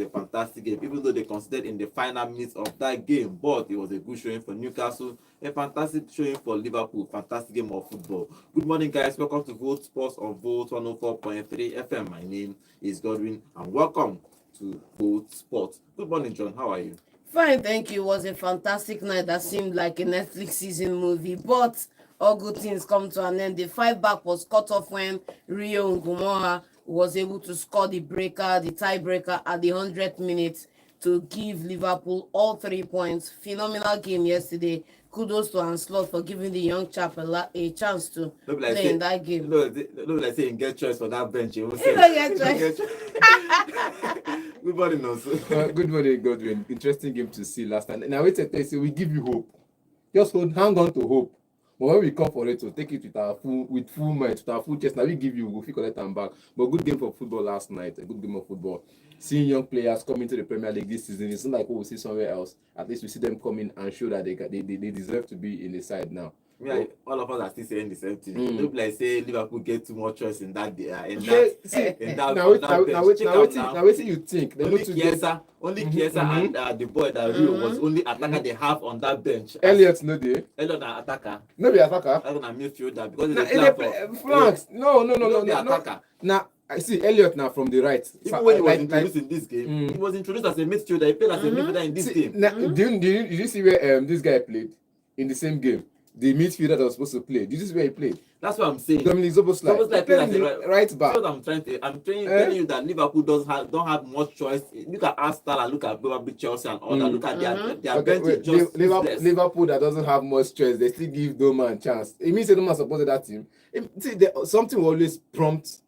a fantastic game, even though they considered in the final minutes of that game. But it was a good showing for Newcastle, a fantastic showing for Liverpool, fantastic game of football. Good morning, guys. Welcome to Vote Sports on Vote 104.3 FM. My name is Godwin, and welcome to Vote Sports. Good morning, John. How are you? Fine, thank you. It was a fantastic night that seemed like a Netflix season movie, but all good things come to an end. The fight back was cut off when Rio Ngumoha was able to score the tiebreaker at the 100th minute to give Liverpool all 3 points. Phenomenal game yesterday. Kudos to Anslot for giving the young chap a chance to play in that game. No, let's say get choice for that bench. You don't get choice. Good morning, also. Good morning, Godwin. Interesting game to see last time. Now, wait a minute. We give you hope. Just hang on to hope. But when we come for it, we'll take it with full mind, with our full chest. Now we give you, we'll collect them back. But good game for football last night. A good game of football. Seeing young players coming to the Premier League this season, it's not like what we see somewhere else. At least we see them coming and show that they deserve to be in the side now. Yeah, all of us are still saying the same thing. Look like say Liverpool get too much choice in that. Now what you think? Only Chiesa and the boy that Rio was only attacker they have on that bench. Elliot no dey. Elliot na attacker. No be attacker. Elliot na midfielder because they flanks. No. Attacker. Now I see Elliot now from the right. Even when he was introduced in this game, he was introduced as a midfielder. He played as a midfielder in this game. Now, did you see where this guy played in the same game? The midfielder that was supposed to play. Did you see where he played? That's what I'm saying. Dominic Zoboslai played as a right back. That's what I'm telling you that Liverpool don't have much choice. Look at Arsenal and look at probably Chelsea and all that. Look at their bench. Liverpool that doesn't have much choice, they still give Doman a chance. It means Doman supported that team. Something will always prompt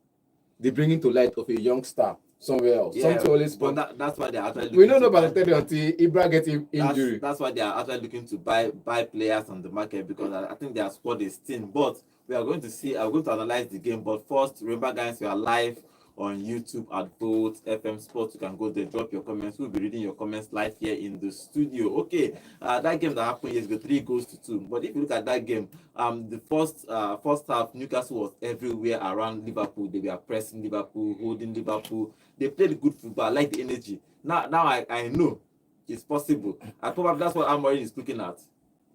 the bringing to light of a young star somewhere else. Yeah, something always but that's why they are actually. We don't know about the theory until Ibra gets injury. That's why they are actually looking to buy players on the market, because I think their squad is thin. But we are going to analyze the game. But first, remember, guys, we are live on YouTube at Vote FM Sports. You can go there, drop your comments. We'll be reading your comments live here in the studio. Okay, that game that happened yesterday, 3 goals to 2. But if you look at that game, the first half, Newcastle was everywhere around Liverpool. They were pressing Liverpool, holding Liverpool. They played good football. I like the energy. Now I know it's possible. And probably that's what Amorim is looking at.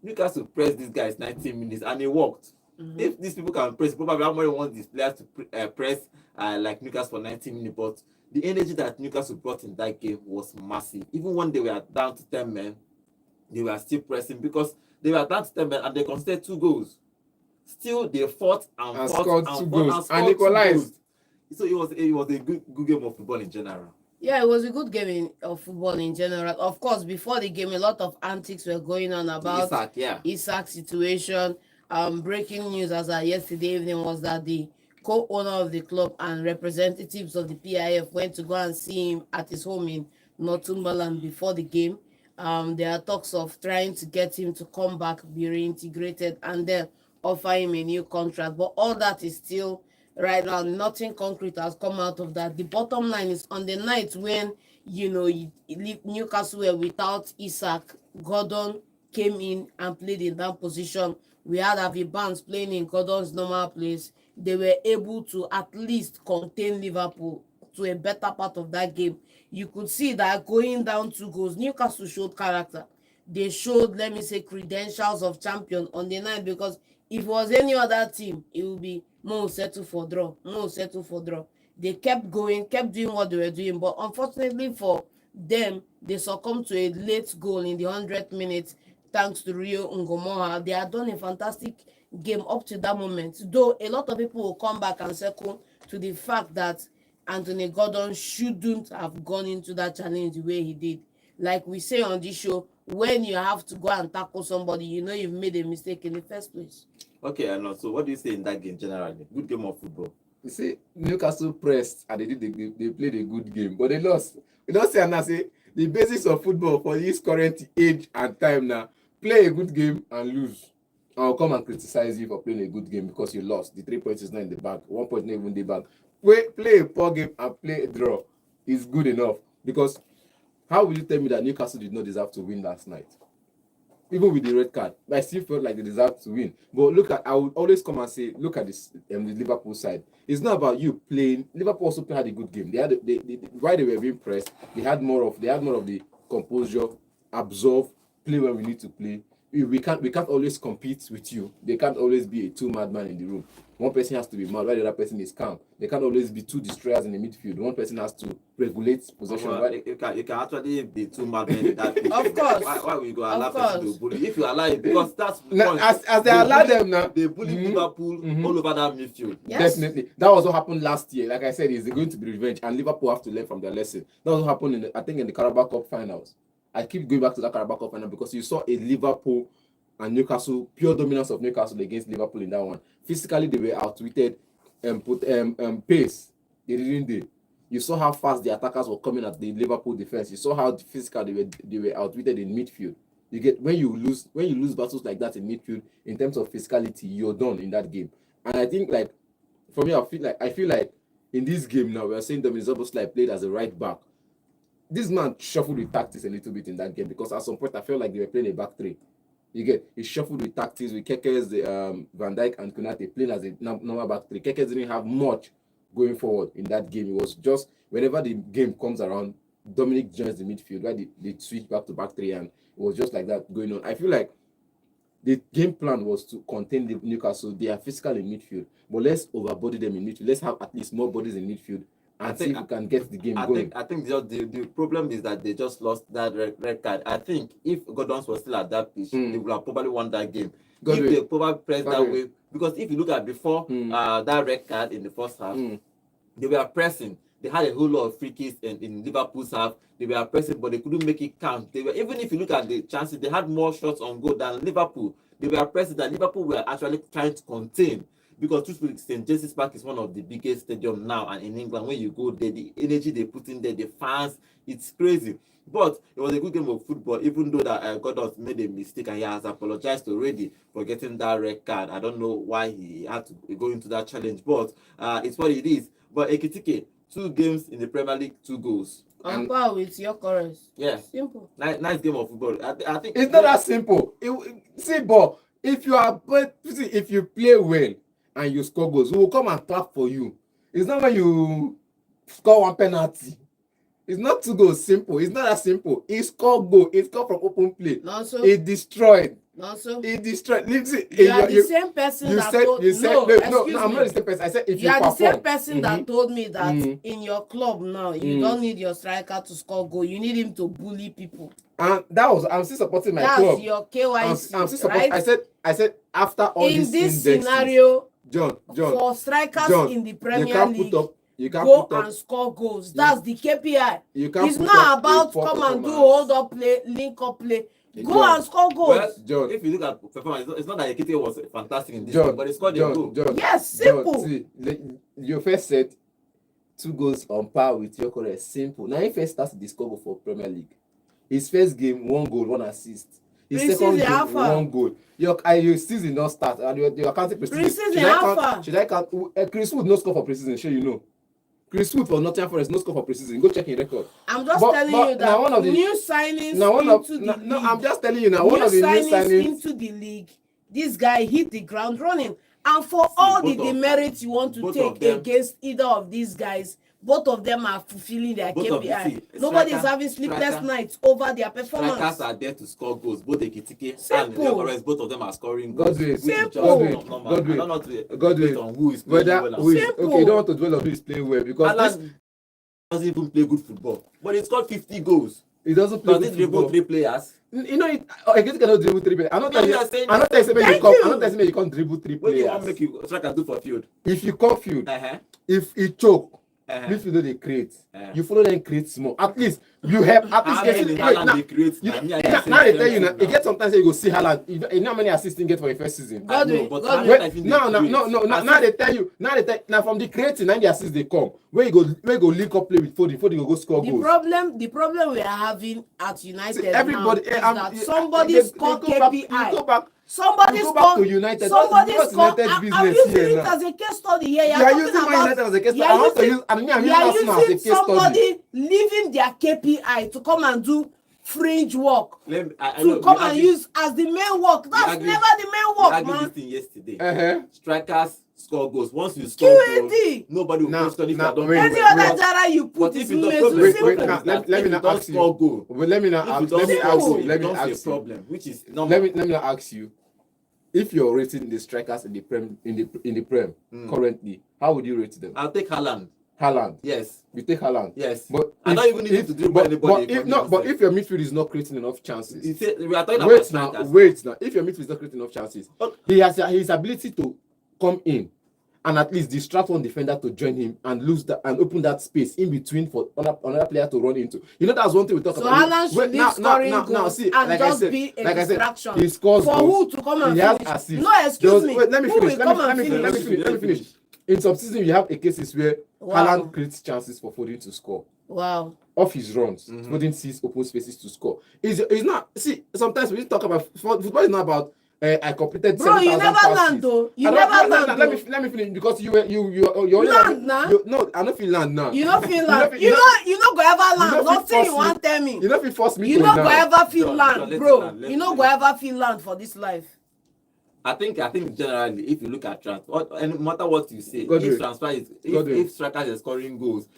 Newcastle pressed these guys 90 minutes and it worked. If these people can press, probably Amorim wants these players to press like Newcastle for 90 minutes. But the energy that Newcastle brought in that game was massive. Even when they were down to 10 men, they were still pressing because they were down to 10 men and they conceded 2 goals. Still, they fought and scored 2 goals and equalized. So it was a good game of football in general. Yeah, it was a good game of football in general. Of course, before the game, a lot of antics were going on about Isak's situation. Breaking news as of yesterday evening was that the co-owner of the club and representatives of the PIF went to go and see him at his home in Nottingham before the game. There are talks of trying to get him to come back, be reintegrated, and then offer him a new contract. But all that is still, right now, nothing concrete has come out of that. The bottom line is, on the night when, Newcastle were without Isak, Gordon came in and played in that position. We had Avi Barnes playing in Gordon's normal place. They were able to at least contain Liverpool to a better part of that game. You could see that going down 2 goals, Newcastle showed character. They showed, let me say, credentials of champion on the night, because if it was any other team, it would be more settle for draw. They kept going, kept doing what they were doing. But unfortunately for them, they succumbed to a late goal in the 100th minute thanks to Rio Ngumoha. They had done a fantastic game up to that moment. Though a lot of people will come back and circle to the fact that Anthony Gordon shouldn't have gone into that challenge the way he did. Like we say on this show, when you have to go and tackle somebody, you've made a mistake in the first place. Okay, I know. So what do you say in that game generally? Good game of football. You see, Newcastle pressed and they played a good game, but they lost. You don't say, and I say, the basis of football for this current age and time now, play a good game and lose. I'll come and criticize you for playing a good game because you lost. The 3 points is not in the bag. 1 point not even in the bag. Play a poor game and play a draw is good enough. Because how will you tell me that Newcastle did not deserve to win last night? even with the red card, but I still felt like they deserved to win. But look at, I would always come and say, look at this, the Liverpool side. It's not about you playing. Liverpool also had a good game. They had, while they were being pressed, they had more of the composure, absorb, play when we need to play. We can't always compete with you. They can't always be a two madman in the room. One person has to be mad while the other person is calm. They can't always be two destroyers in the midfield. One person has to regulate possession. You can actually be two madmen in that pitch. Of course. Why will you go allow person to bully? If you allow it, because that's the now, point. as they allow them now, they bully Liverpool all over that midfield. Yes. Definitely. That was what happened last year. Like I said, it's going to be revenge, and Liverpool have to learn from their lesson. That was what happened in the Carabao Cup finals. I keep going back to that Carabao Cup final because you saw a Liverpool and Newcastle, pure dominance of Newcastle against Liverpool in that one. Physically, they were outwitted and put pace. They didn't do. You saw how fast the attackers were coming at the Liverpool defense. You saw how physical they were outwitted in midfield. You get when you lose battles like that in midfield in terms of physicality, you're done in that game. And I think, like, for me, I feel like in this game now, we are saying Dominic Szoboszlai played as a right back. This man shuffled with tactics a little bit in that game because at some point I felt like they were playing a back three. You get, he shuffled with tactics with Keke's, Van Dijk and Konate playing as a normal back three. Keke didn't have much going forward in that game. It was just whenever the game comes around, Dominic joins the midfield where they switch back to back three, and it was just like that going on. I feel like the game plan was to contain the Newcastle. They are physical in midfield, but let's overbody them in midfield. Let's have at least more bodies in midfield and see if we can get the game going. I think the problem is that they just lost that red card. I think if Gordons was still at that pitch, they would have probably won that game. If they probably pressed that way, because if you look at before that red card in the first half, they were pressing. They had a whole lot of free kicks in Liverpool's half. They were pressing, but they couldn't make it count. They were, even if you look at the chances, they had more shots on goal than Liverpool. They were pressing that Liverpool were actually trying to contain. Because truthfully, St. James's Park is one of the biggest stadiums now, and in England, when you go there, the energy they put in there, the fans, it's crazy. But it was a good game of football, even though that Gordon made a mistake and he has apologized already for getting that red card. I don't know why he had to go into that challenge, but it's what it is. But Ekitike, 2 games in the Premier League, 2 goals. On par with your chorus. Yeah. Simple. Nice game of football. I think it's not that simple. But if you play well and you score goals, we will come and clap for you. It's not when you score 1 penalty. It's not 2 goals. Simple. It's not that simple. He scored goal. He scored from open play. Not so. He destroyed. Not so. He destroyed. Listen, You are the same person that told me. No, I'm not the same person. I said if you are perform. the same person that told me that in your club now, you don't need your striker to score goal. You need him to bully people. And I'm still supporting my That's club. your KYC. I'm still supporting. Right? I said after all in this scenario, John, for strikers in the Premier League, go and score goals. That's the KPI. It's not about come and do hold up play, link up play. Go and score goals. Well, John, if you look at performance, it's not that Ekitike was fantastic in this game, but he scored a goal. Yes, simple. See, you first said 2 goals on par with your career. Simple. Now he first starts to discover for Premier League. His first game, 1 goal, 1 assist. His second game, 1 goal. Your season not start, and you're counting preseason. Should I count? Chris Wood no score for preseason. Sure, you know. Chris Wood for Nottingham Forest no score for preseason. Go check his record. I'm just telling you that new signings into the league. No, I'm just telling you now. One of the new signings into the league. This guy hit the ground running, and for all the demerits you want to take against either of these guys, both of them are fulfilling their KPI. Nobody is having sleepless nights over their performance. Strikers are there to score goals. Both Ekitike and Yokeres, both of them are scoring goals. Godwin. On who is playing well. Okay, you don't want to dwell on who is playing well because Alan doesn't even play good football, but he scored 50 goals. He doesn't play good football. 3 players. You know, Ekitike cannot dribble 3 players. I'm not saying you can't dribble 3 players. What do you want to make you striker do for field? If you come field, if he choke, midfielder they create. You follow them create small. At least you have now they tell you now. It gets sometimes you go see Haaland. You know how many assists he get for the first season. Now they tell you. Now from the creating, now the assists they come. Where you go link up play with Foden. Foden go score goals. The problem we are having at United everybody now is that somebody score KPI. Go back. Somebody back to United. Somebody score. I'm using it as a case study here. You are using United as a case study. I want to use Arsenal as a case study. Somebody leaving their KPI to come and do fringe work I to know, come we and argued- use as the main work. That's argued- never the main we work, argued man. this thing yesterday. Uh-huh. Strikers score goals. Once you score goals, QAD. nobody will Now- question if now, you don't wait, play Any wait, well. other wait. jara you But put if is you don't simple. problem, wait, problem now, is that let me if now you don't ask you. score goal, But let me now if you ask. don't Let me score ask goal, you. it Let me becomes a ask you. problem, which is normal. Let me now ask you. If you're rating the strikers in the Prem currently, how would you rate them? I'll take Haaland. Haaland. Yes. You take Haaland. Yes. But I don't even need to dribble anybody. But if your midfield is not creating enough chances, You say, we are talking about wait now. strikers. If your midfield is not creating enough chances, Okay. he has his ability to come in and at least distract one defender to join him and lose that and open that space in between for another player to run into. You know, that's one thing we talk So about. Haaland should leave scoring goals see, and like just I said, be a like I said, distraction. he scores For goals. who to come and He has finish? assists. No, excuse me. Wait, let me Who finish. will come and finish? Let me finish. In some season, you have a cases where Wow. Haaland creates chances for Foden to score. Wow. Off his runs, Foden sees open spaces to score. It's not. See, sometimes we talk about football. Is not about I completed. Bro, you 7,000 never passes. land though. You I don't- never no, land let though. me finish because you only Land now? No, I don't feel land now. You know Finland. You You know go ever land. know Nothing force you me- want tell me. You know if you force me You to know go land. ever feel Sure, land, let's bro. land, let's You know go land. ever feel land for this life. I think generally, if you look at transfer, and no matter what you say, Godwin. if transfer is Godwin. if strikers are scoring goals,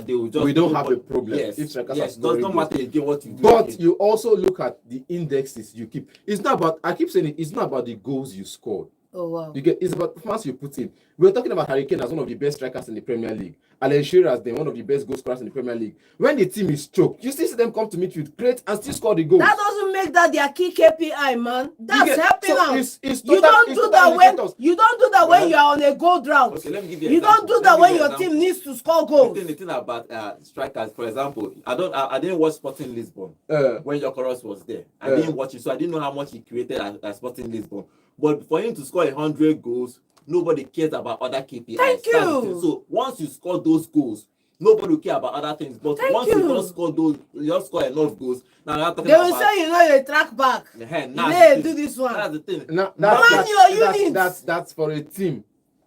they will just. We don't have a problem Yes, if strikers are yes, scoring does not goals. matter again what you do. But again. you also look at the indexes you keep. It's not about. I keep saying it's not about the goals you scored. Oh wow. You get it's about the performance you put in. We're talking about Harry Kane as one of the best strikers in the Premier League. Alan Shearer as one of the best goal scorers in the Premier League. When the team is choked, you still see them come to midfield, create and still score the goals. That doesn't make that their key KPI, man. That's helping so out. it's You total- don't it's do total that when indicators. you don't do that when you are on a goal drought. Okay, let me give you. You don't do that when your team needs to score goals. The thing about strikers, for example, I didn't watch Sporting Lisbon when Yokoros was there. I didn't watch it, so I didn't know how much he created at Sporting Lisbon. But for him to score 100 goals, nobody cares about other KPIs. Thank That's the you. thing. So once you score those goals, nobody will care about other things. But Thank once you. you don't score those, you don't score enough goals. Now you're talking They will about. say you know you track back. Yeah, You that's know the you do thing. this one. That's the thing. Now, Man your units. that's for a team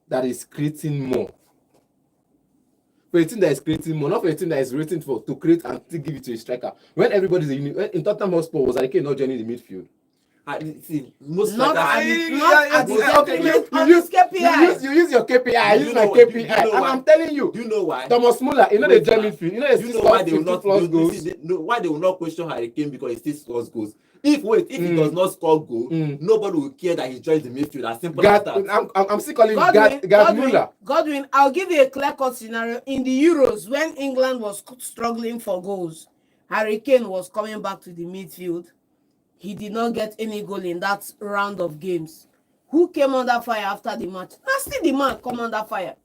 that is creating more. For a team that is creating more, not for a team that is waiting for to create and to give it to a striker. When everybody's a unit, in Tottenham Hotspur was Harry Kane not joining the midfield. See, most Not strikers. at the detriment of his KPI. You use your KPI. I You use know my what- you KPI. know And why? I'm telling you, Do you know why? Thomas Muller, you know they Wait, join man. midfield. You know You know why they will not 50+ you goals. see, why they will not question Harry Kane because he still scores goals. If he does not score goal, nobody will care that he joins the midfield. As simple as that. I'm still calling Gerd Muller. Godwin, I'll give you a clear-cut scenario. In the Euros, when England was struggling for goals, Harry Kane was coming back to the midfield. He did not get any goal in that round of games. Who came under fire after the match? Now still the man come under fire.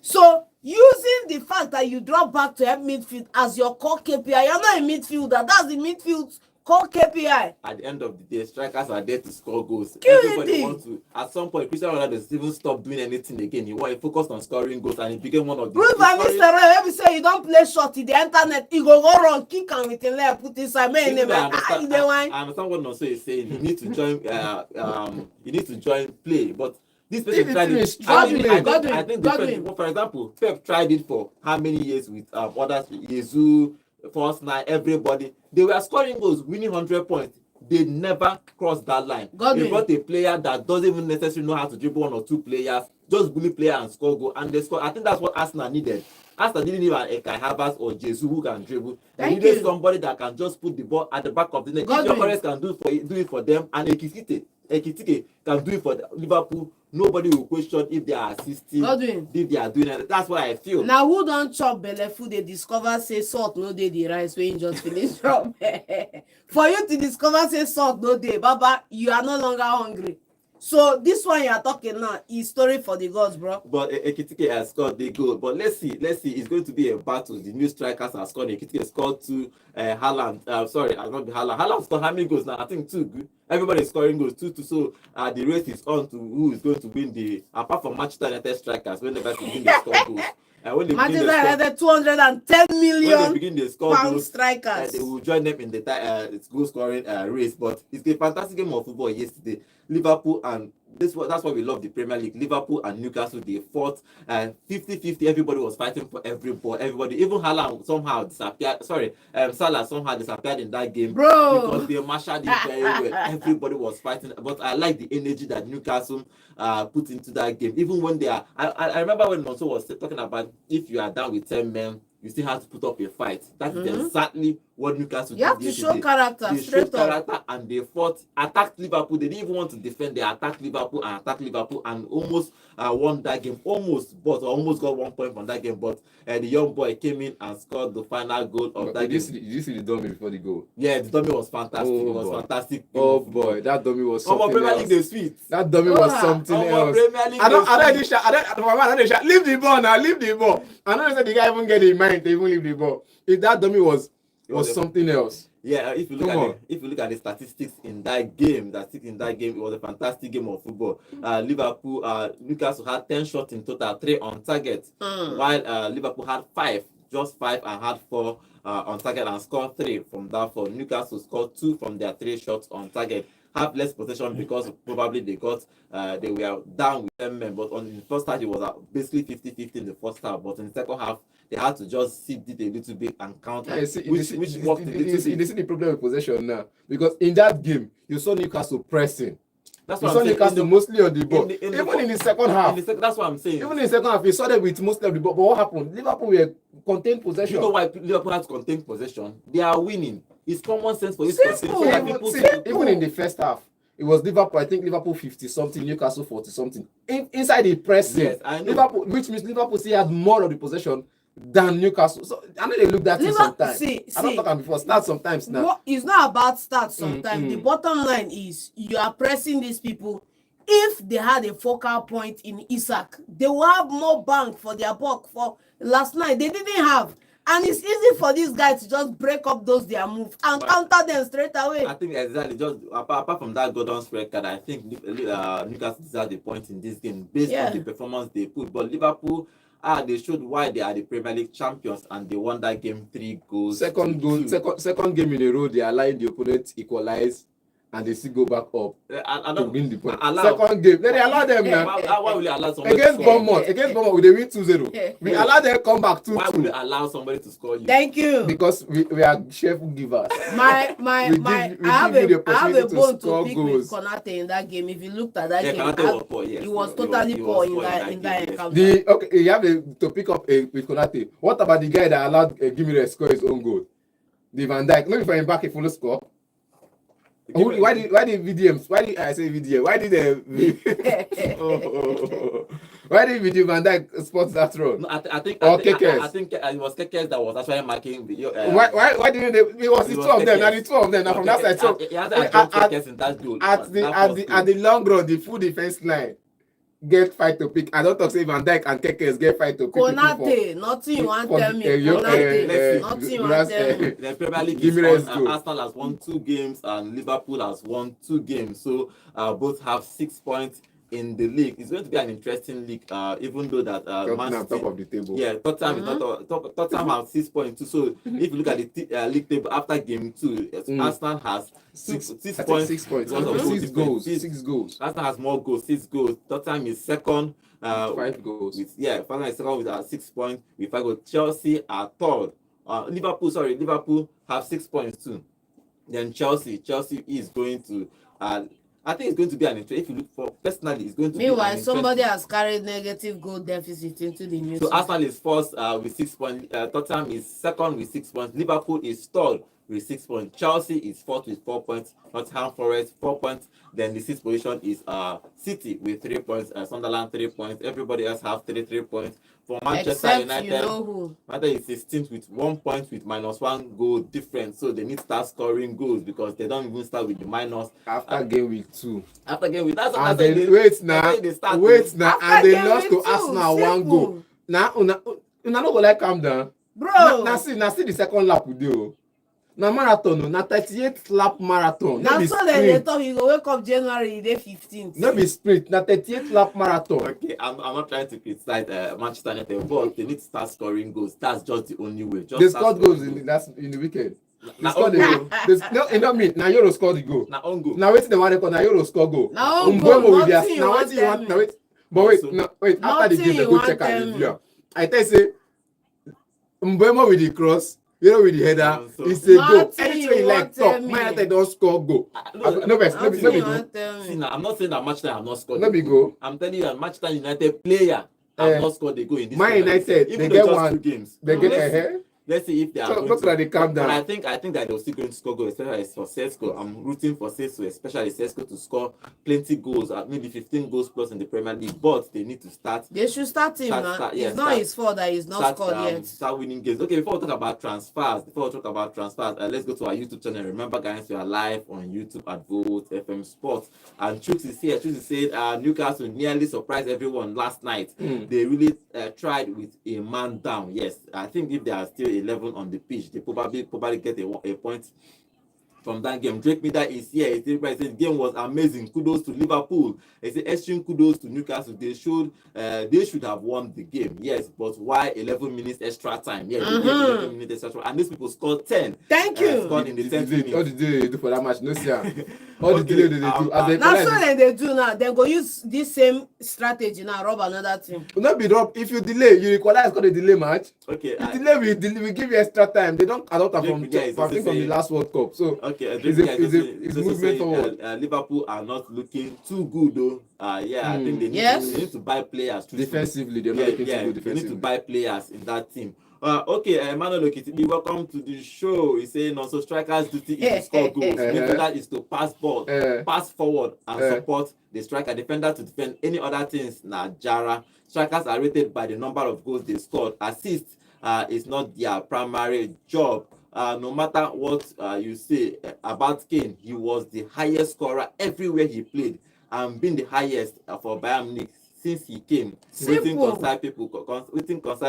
So, using the fact that you drop back to help midfield as your core KPI, you're not a midfielder. That's the midfield's core KPI. At the end of the day, strikers are there to score goals. QED. Everybody wants to. At some point, Cristiano Ronaldo even stopped doing anything again. He focused on scoring goals, and he became one of the. Prove by Mr. Ray, every say you don't play short in the internet, he go run, kick and with him leg, put inside, man, Even though I name. understand what Nonso is saying. You need to join. You need to join play, but this person If tried it it. is Godwin, I think Godwin. for example, Pep tried it for how many years with others, Jesus, First Nine, everybody. They were scoring goals, winning 100 points. They never crossed that line. Godwin. They brought a player that doesn't even necessarily know how to dribble one or two players, just bully player and score goal, and they score. I think that's what Arsenal needed. Arsenal didn't need a Kai Havertz or Jesus who can dribble. They Thank needed you. somebody that can just put the ball at the back of the net. If Godwin. Gyökeres can do it for them, and Ekitike can do it for Liverpool, nobody will question if they are assisting, Godwin. if they are doing it. That's what I feel. Now who don't chop belle food they discover say salt no dey the rice when you just finish chop. For you to discover say salt no dey, Baba, you are no longer hungry. So this one you are talking now is story for the gods, bro. But Ekitike has scored the goal. But let's see. It's going to be a battle. The new strikers have scored. Ekitike scored 2. Haaland. Sorry, I'll not be Haaland. Haaland scored how many goals now? I think 2. Good. Everybody is scoring goals 2. So the race is on to who is going to win the. Apart from Manchester United strikers, when they begin to score goals. When they begin Manchester to United 210 when they million begin to score pound goals, strikers. they will join them in the goal scoring race. But it's a fantastic game of football yesterday. Liverpool and that's why we love the Premier League. Liverpool and Newcastle, they fought 50-50. Everybody was fighting for every ball. Everybody, even Haaland somehow disappeared. Salah somehow disappeared in that game, Bro, because they marshaled it very well. Everybody was fighting. But I like the energy that Newcastle put into that game. Even when they are, I remember when Monso was talking about, if you are down with 10 men, you still have to put up a fight. That is exactly what Newcastle did. you have to show character. They Straight showed up. character, and they fought, attacked Liverpool. They didn't even want to defend. They attacked Liverpool and almost won that game. Almost got 1 point from that game. But the young boy came in and scored the final goal of that game. Did you see the dummy before the goal? Yeah, the dummy was fantastic. It was fantastic. Oh boy, that dummy was something Premier else. League, they sweet. That dummy was something else. I don't leave the ball now. Leave the ball. I don't know the guy even get in mind to even leave the ball. If that dummy was something else. Yeah, if you look at the statistics in that game, it was a fantastic game of football. Newcastle had 10 shots in total, 3 on target, while Liverpool had 5, just 5, and had 4 on target and scored 3 from that 4. Newcastle scored 2 from their 3 shots on target. Have less possession because probably they were down with 10 men, but on the first half it was basically 50-50 in the first half, but in the second half they had to just sit it a little bit and counter, which worked a little bit. You see the problem with possession now, because in that game you saw Newcastle pressing. That's you what saw I'm saying. Newcastle mostly on the ball. Even in the second half. That's what I'm saying. Even in the second half, you saw them with mostly of the ball. But what happened? Liverpool were contained possession. You know why Liverpool has contained possession? They are winning. It's common sense for you to even in the first half. It was Liverpool, I think Liverpool 50-something, Newcastle 40-something. Inside the pressing, yes, I know. Liverpool, which means Liverpool still had more of the possession than Newcastle. So I know they look that sometimes. I don't talk before. Start sometimes now. It's not about start sometimes. The bottom line is you are pressing these people. If they had a focal point in Isak, they will have more bang for their buck. For last night, they didn't have. And it's easy for these guys to just break up their moves and counter them straight away. I think exactly. Just apart from that golden spread card, I think Newcastle deserved the point in this game based on the performance they put. But Liverpool, they showed why they are the Premier League champions, and they won that game 3 goals. Second game in a row, they allowed the opponent equalize, and they still go back up to win the point. Second game, then they allow them now. Why will you allow somebody against Bournemouth? They win 2-0. We allow them come back 2-2. Why would you allow somebody to score you? Thank you. Because we are cheerful givers. I have a bone to pick with Konate in that game. If you looked at that game, it was totally poor in that encounter. You have to pick up with Konate. What about the guy that allowed Gimenez to score his own goal? The Van Dijk. Maybe for him back a full score. Why did VDMs? Why did I say VDM? Why did why did VDM Van Dijk spot that run? No, I think it was Kekes that was actually marking the. Why didn't they? It was the two of them. Now the two of them. Now from that side. So at the long run, the full defense line get fight to pick. I don't talk say Van Dijk and Kekes get fight to pick. Konate, nothing you want tell me. Konate, nothing you want tell me. The Premier League is on. Arsenal has won 2 games and Liverpool has won 2 games. So both have 6 points in the league. It's going to be an interesting league, even though that Tottenham top of the table. Yeah, Tottenham is not Tottenham has 6.2. So if you look at the league table after game 2, Arsenal has 6 points. 6 points. 6 goals. 6 goals. Arsenal has more goals, 6 goals. Tottenham is second. 5 goals. Tottenham is second with 6 points. With 5 goals. Chelsea are third. Liverpool have 6 points too. Then Chelsea is going to. I think it's going to be an interesting. If you look for personally, it's going to. Meanwhile, somebody has carried negative goal deficit into the news. So Arsenal is first with 6 points. Tottenham is second with 6 points. Liverpool is third with 6 points. Chelsea is fourth with 4 points. Nottingham Forest 4 points. Then the 6th position is City with 3 points. Sunderland 3 points. Everybody else have 3 points. For Manchester United, you know who? United is 16th with 1 point with -1 goal difference. So they need to start scoring goals because they don't even start with the minus after game week 2. After game week, and then wait now, and they lost to Arsenal 1 goal. Now, una no go like calm down, bro. Now see the second lap we do. Na marathon, na 38th lap marathon. Now so they talk, you go wake up January, day 15th. No be sprint, na 38th lap marathon. Okay, I'm not trying to criticize Manchester United, but they need to start scoring goals. That's just the only way. They scored goals in the weekend. He scored the goal. No, you know me. Now Euro scored the goal. Na on goal. Now wait the one record. Now Euro score goal. Na on goal, Mbeumo with their. nothing you Now want wait you want. tell Now me. wait. But wait, Also, no, wait. After the Nothing game, they you go want check tell and me. review am. I tell you say Mbeumo with the cross. You know with the header. So- It's a goal. Nothing Anything you you like want tell talk. me. Man United don't score goal. No, no, no, best. No, Nothing be you goal. want tell see me. now, I'm not saying that Manchester have not scored. No the be goal. I'm telling you that Manchester United player have Eh, not scored the goal in this Man tournament. United, Even they though get just one. 2 games. They So get let's see. ahead. Let's see if they are So going look to. like they calm But down. I think that they're still going to score goals, especially for Sesko. I'm rooting for Sesko, especially Sesko to score plenty goals, maybe 15 goals plus in the Premier League. But they need to start. They should start him now. It's not his fault that he's not scored yet. Start winning games. Okay, before we talk about transfers, let's go to our YouTube channel. Remember, guys, we are live on YouTube at Vote FM Sports. And Chooks is here. Chooks is saying Newcastle nearly surprised everyone last night. They really tried with a man down. Yes, I think if they are still 11 on the pitch, they probably get a point from that game. Drake Mida is here. He said the game was amazing. Kudos to Liverpool. He said extreme kudos to Newcastle. They should have won the game. Yes, but why 11 minutes extra time? Yeah, they gave 11 minutes extra time. And these people scored 10. Thank you. Scored in the 10th All minute. the delay they do for that match, no see am. All the Okay, delay they do. As they Now collect so this- they do now. They go use this same strategy now, rob another team. no be drop. If you delay, you equalize called a delay match. Okay. You delay, we give you extra time. They don't adopt am from Yeah, it's I think from the saying- last World Cup. So Okay, it's movement forward. Liverpool are not looking too good though. Yeah, I think they need to buy players Defensively, they're not looking too good they need defensively. to buy players in that team. Okay, Emmanuel Okitibi, welcome to the show. He's saying also strikers' duty is to score goals. Midfielder is to pass ball, pass forward and support the striker. Defender to defend. Any other things, Jara. Strikers are rated by the number of goals they scored. Assist is not their primary job. No matter what you say about Kane, he was the highest scorer everywhere he played and been the highest for Bayern Munich since he came. Waiting concern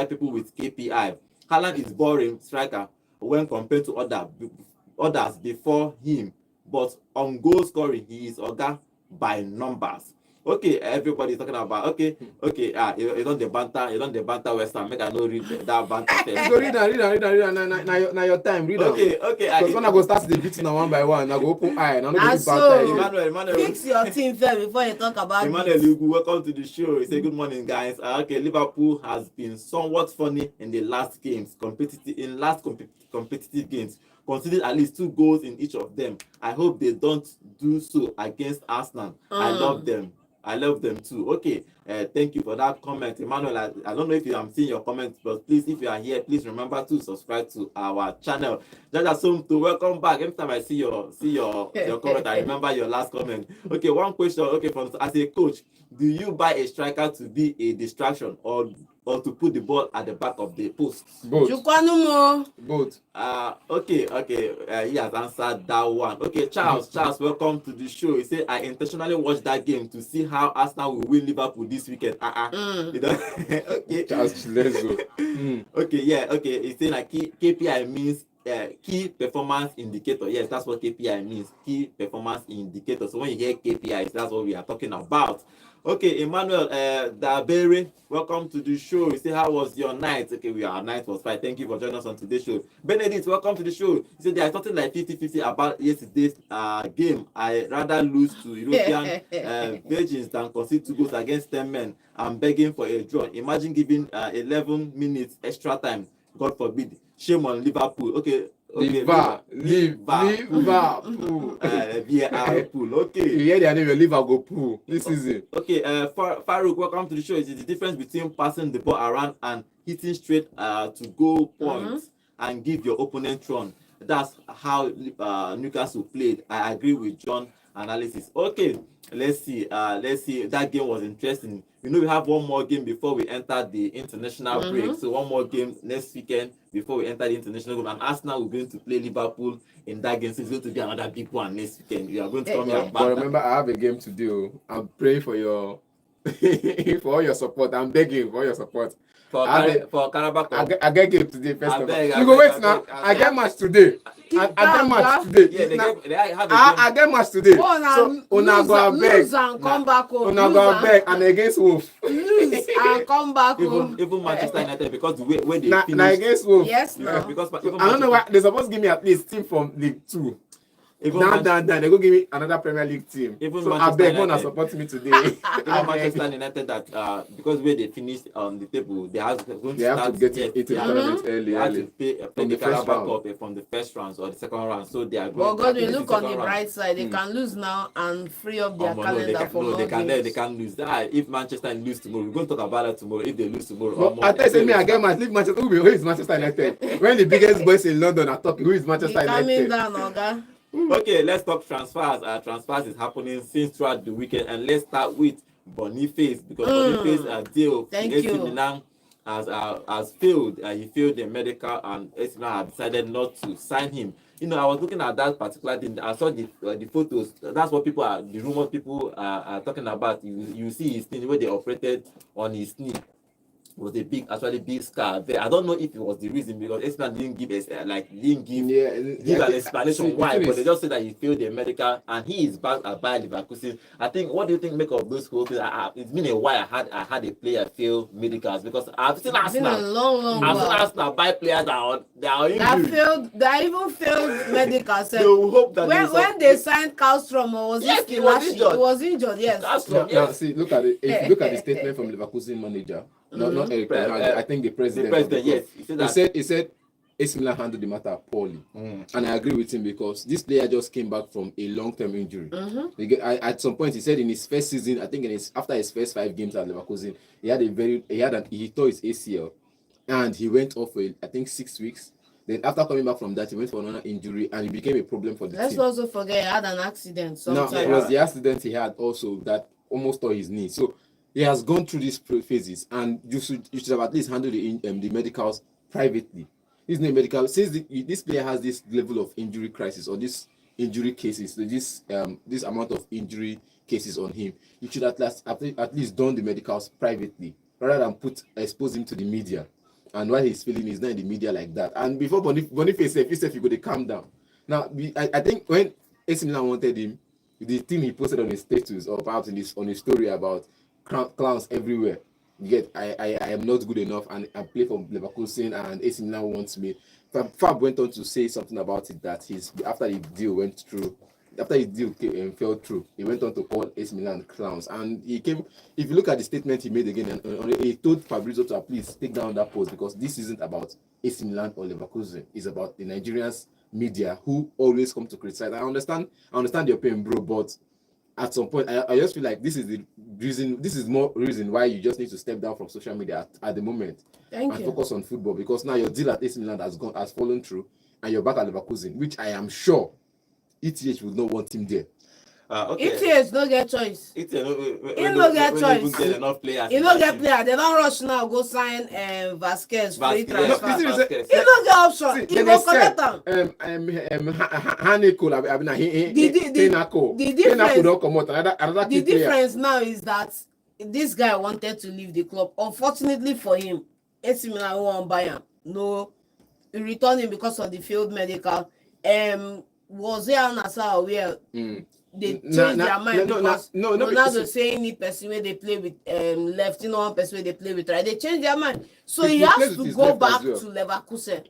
people with KPI. Haaland is boring striker when compared to others before him, but on goal scoring he is oga by numbers. Okay, everybody is talking about you don't the banter West Ham. Make I no read that banter first. So read am. Now your time. Read am. Okay. Because when I go start the beating one by one, I go open eye and I no go And give so- back time. Emmanuel. Fix your team first before you talk about Emmanuel this. Lugu, welcome to the show. He said, good morning, guys. Okay, Liverpool has been somewhat funny in the last games, competitive games, conceded at least 2 goals in each of them. I hope they don't do so against Arsenal. I love them too. Okay, thank you for that comment, Emmanuel. I don't know if I'm seeing your comments, but please, if you are here, please remember to subscribe to our channel. Just assume to welcome back. Every time I see your comment, I remember your last comment. Okay, one question. Okay, as a coach, do you buy a striker to be a distraction or to put the ball at the back of the post? Both. Okay. He has answered that one. Okay, Charles, welcome to the show. He said, I intentionally watched that game to see how Arsenal will win Liverpool this weekend. You know? Okay. Charles, let's go. Okay. He's saying like KPI means key performance indicator. Yes, that's what KPI means. Key performance indicator. So when you hear KPIs, that's what we are talking about. Okay, Emmanuel Dabere, welcome to the show. You say, how was your night? Okay, our night was fine. Thank you for joining us on today's show. Benedict, welcome to the show. You said there is something like 50-50 about yesterday's game. I rather lose to European virgins than concede 2 goals against 10 men. I'm begging for a draw. Imagine giving 11 minutes extra time. God forbid. Shame on Liverpool. Okay. Liverpool. VAR. Okay. You hear their name, your liver go pool this season. Okay, Farouk, welcome to the show. Is the difference between passing the ball around and hitting straight to goal points and give your opponent run. That's how Newcastle played. I agree with John's analysis. Okay, let's see. That game was interesting. We know we have one more game before we enter the international break. So one more game next weekend before we enter the international game. And Arsenal will going to play Liverpool in that game. So it's going to be another big one next weekend. You are going to come here. But remember, I have a game to do. I'm praying for your for all your support. I'm begging for all your support. For Carabao Cup. I get game today. First of all, I you go wait beg, now. I I get match today. I get match today. Yeah, they have a I get match today. Oh, So una go beg. lose and come back home. Una go beg and against Wolf. Lose and come back home. even Manchester United, because the way they Na finished. against Wolf. Yes, Yeah, no. because I don't know why they're supposed to give me at least team from League 2. even Down. They go give me another Premier League team. Even So I Manchester beg, wanna United. support me today. even Manchester United that because where they finished on the table, they have to They have to start get yeah, into the they have tournament they early. have to play From the the first Carabao round. Cup from the first round or the second round, so they are But going. God, I we think look it's on second the round. bright side. They can lose now and free up their No, calendar for more they games. can't lose. If Manchester lose tomorrow, we're going to talk about that tomorrow. If they lose tomorrow, But I tell you, me I get match. Leave Manchester. Who is Manchester United? When the biggest boys in London are talking, who is Be Manchester coming United? down, Oga. Okay, let's talk transfers. Transfers is happening since throughout the weekend, and let's start with Boniface because Boniface deal Thank AC you. Milan has failed. He failed the medical, and AC Milan have decided not to sign him. You know, I was looking at that particular thing. I saw the photos. That's what the rumors people are talking about. You see his knee where they operated on his knee. Was a big scar there. I don't know if it was the reason because Espan didn't give give an explanation why, but they just said that he failed the medical and he is back at Bayer Leverkusen. I think, what do you think make of those whole things? It's been a while I had a player fail medicals because I've seen It's been a Arsenal. long I've seen while. Arsenal buy players that are That injured. failed. That even failed medical. They will hope that When they signed Kallstrom, or was Yes, it he was Skilashi? injured. He was injured. Yes. Now, see, look at it. If you look at the statement from Leverkusen manager, not Eric Ten Hag, I think the president. yes, He said AC Milan handled the matter poorly, and I agree with him because this player just came back from a long-term injury. At some point, he said in his first season, I think after his first 5 games at Leverkusen, he tore his ACL, and he went off for I think 6 weeks. Then after coming back from that, he went for another injury, and it became a problem for the Let's team. also forget he had an accident. Now, Sometime. it was the accident he had also that almost tore his knee. So he has gone through these phases, and you should have at least handled the medicals privately. Since this player has this level of injury crisis or this injury cases, this amount of injury cases on him, you should at least done the medicals privately rather than expose him to the media. And while he's feeling, he's not in the media like that. And before Boniface said, he could calm down. Now, I think when AC Milan wanted him, the thing he posted on his status or perhaps on his story about clowns everywhere. I am not good enough and I play for Leverkusen and AC Milan wants me. Fab went on to say something about it that after the deal fell through, he went on to call AC Milan clowns. And if you look at the statement he made again, and he told Fabrizio to please take down that post because this isn't about AC Milan or Leverkusen. It's about the Nigerians media who always come to criticize. I understand your pain, bro, but at some point I just feel like this is more reason why you just need to step down from social media at the moment and focus on football, because now your deal at AC Milan has fallen through and you're back at Leverkusen, which I am sure ETH would not want him there. ETH no get choice. He no get choice. Get enough players. He no get player. They don't rush now. Go sign Vasquez free transfer. He He no get option. He go collect them. The difference now is that this guy wanted to leave the club. Unfortunately for him, AC Milan won't buy him. No, he returned him because of the failed medical. Was there an Asa where they changed their mind because Ronaldo saying need person where they play with left, one person where they play with right. They changed their mind, so he has to go back to Leverkusen.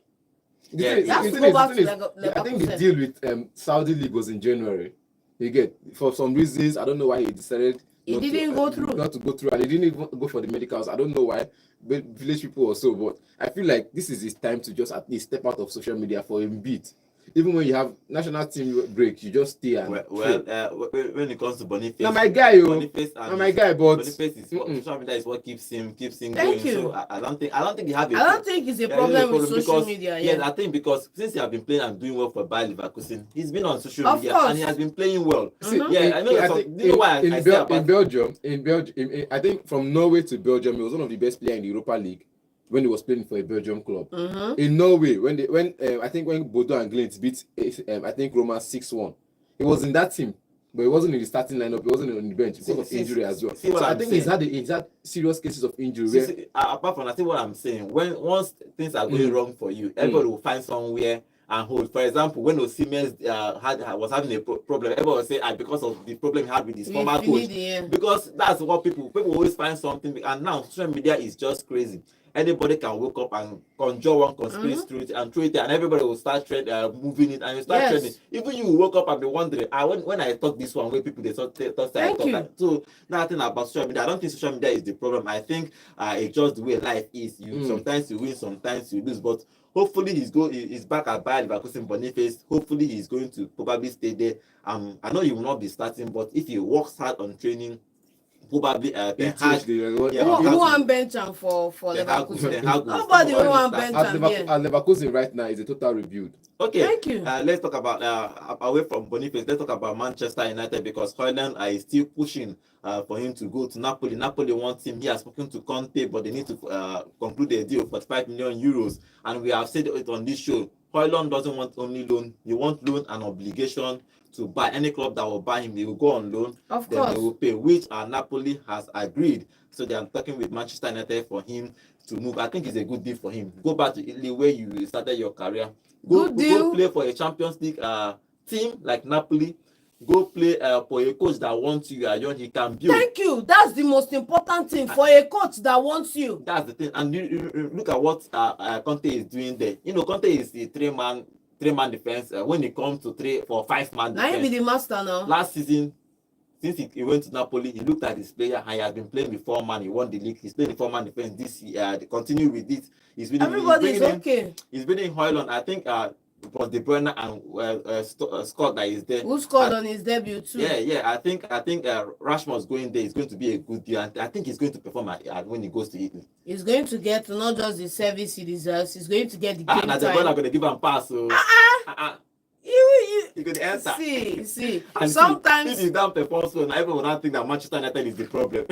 I think the deal with Saudi League was in January. You get, for some reasons, I don't know why he decided not to go through, and he didn't even go for the medicals. I don't know why, but village people or so. But I feel like this is his time to just at least step out of social media for a bit. Even when you have national team break, you just stay and when it comes to Boniface, now my guy, but Boniface is social media is what keeps him going. So I don't think he have. I don't think it's a problem with social media. Yeah, I think because since he has been playing and doing well for Bayer Leverkusen, he's been on social media and he has been playing well. I know. You know why I say about in Belgium, I think from Norway to Belgium, he was one of the best players in the Europa League when he was playing for a Belgium club. In Norway, I think when Bodo and Glint beat I think Roma 6-1, he was in that team, but he wasn't in the starting lineup. He wasn't on the bench because of injury as well. So I think he's had serious cases of injury. Apart from, I think what I'm saying, once things are going wrong for you, everybody will find somewhere and hold. For example, when Osimhen was having a problem, everyone was saying because of the problem he had with his former coach. Because that's what people always find something. And now social media is just crazy. Anybody can wake up and conjure one conspiracy theory and throw it there, and everybody will start moving it, and you start trending. Even you will wake up and be wondering, when I talk this one, where people they thought I talk that. So nothing about social media. I don't think social media is the problem. I think it's just the way life is. Sometimes you win, sometimes you lose, but hopefully he's back at Bayer Leverkusen. Boniface. Hopefully he's going to probably stay there. I know he will not be starting, but if he works hard on training, probably who want bench him for Leverkusen? Nobody will want bench him. At Leverkusen right now is a total rebuild. Okay, thank you. Let's talk about away from Boniface. Let's talk about Manchester United, because Højlund is still pushing for him to go to Napoli. Napoli wants him. He has spoken to Conte, but they need to conclude a deal for 5 million euros. And we have said it on this show. Højlund doesn't want only loan. He wants loan and obligation to buy. Any club that will buy him, they will go on loan. Of then course. They will pay, which Napoli has agreed. So they are talking with Manchester United for him to move. I think it's a good deal for him. Go back to Italy where you started your career. Go play for a Champions League team like Napoli. Go play for a coach that wants you. He can build. Thank you. That's the most important thing for a coach that wants you. That's the thing. And you look at what Conte is doing there. Conte is the three-man defense. When it comes to 3 or 5 man defense. Now he be the master now. Last season, since he went to Napoli, he looked at his player and he has been playing with 4-man. He won the league. He's playing the 4-man defense this year. They continue with it. Everybody is okay. He's been in Højlund. I think it was De Bruyne and Scott that is there. Who scored on his debut too? Yeah. I think Rashford's going there. It's going to be a good deal. And I think he's going to perform when he goes to Italy. He's going to get not just the service he deserves. He's going to get the game time. De Bruyne are going to give him pass. So. You could answer. See. And sometimes if he don't perform so, now everyone will not think that Manchester United is the problem.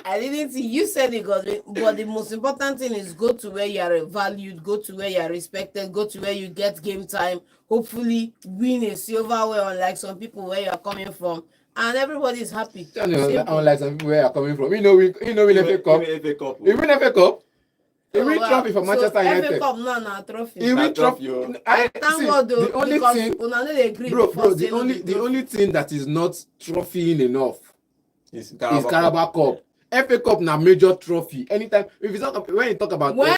I didn't see you said it, but the most important thing is go to where you are valued, go to where you are respected, go to where you get game time. Hopefully, win a silverware, unlike some people where you are coming from, and everybody is happy. Unlike some people where you are coming from, we win FA Cup. We win FA Cup. He win trophy for Manchester United. FA Cup no trophy. He win trophy. Thank God though, the only thing, the only thing that is not trophying enough is Carabao Cup. FA Cup na major trophy. Anytime when you talk about when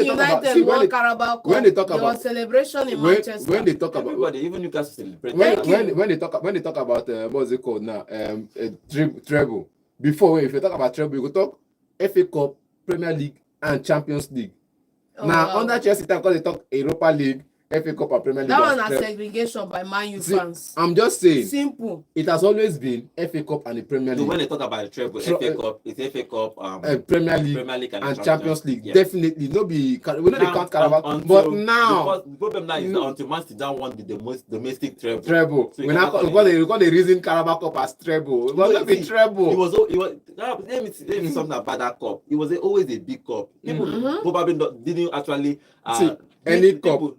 United won Carabao Cup, there was celebration in Manchester. When they talk about everybody, even Newcastle celebrate. When they talk about what's it called now? Treble. Before, if you talk about treble, you go talk FA Cup, Premier League, and Champions League. Under Chelsea time, because they talk Europa League, FA Cup and Premier League. That one is segregation by Man U fans. I'm just saying. Simple. It has always been FA Cup and the Premier League. So when they talk about the treble, FA Cup, it's FA Cup, Premier League and Champions League. Yeah. Definitely. We know they count Carabao. But now. The problem now is that until Man City don't want the most domestic treble. So because they reason Carabao Cup as treble. It was not a treble. Let me say something about that cup. It was always a big cup. People probably didn't actually. Any cup for